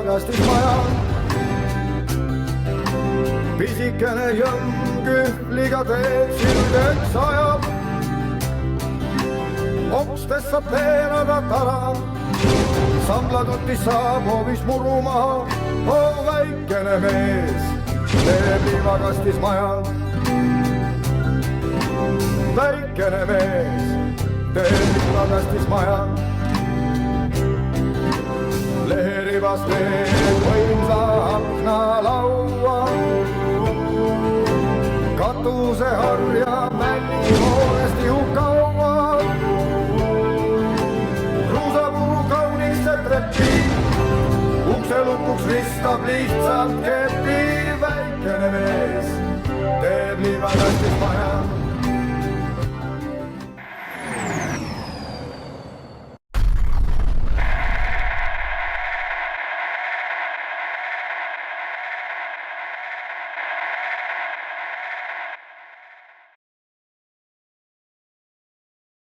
liivakastismaja. Pisikene jõmm kühvliga teed sildeks ajab. Okstes saab teenada tara, sambladutis saab hoovist muru maha. Oo väikene mees teeb liivakastismaja. Väikene mees teeb liivakastismaja. Leheribas teeb võimsa aknalaua, katuseharja männi hoonest juhkaua. Kruusapuu kaunisse treppi, ukse lukuks ristab lihtsalt kepi. Väikene mees teeb liivakastismaja.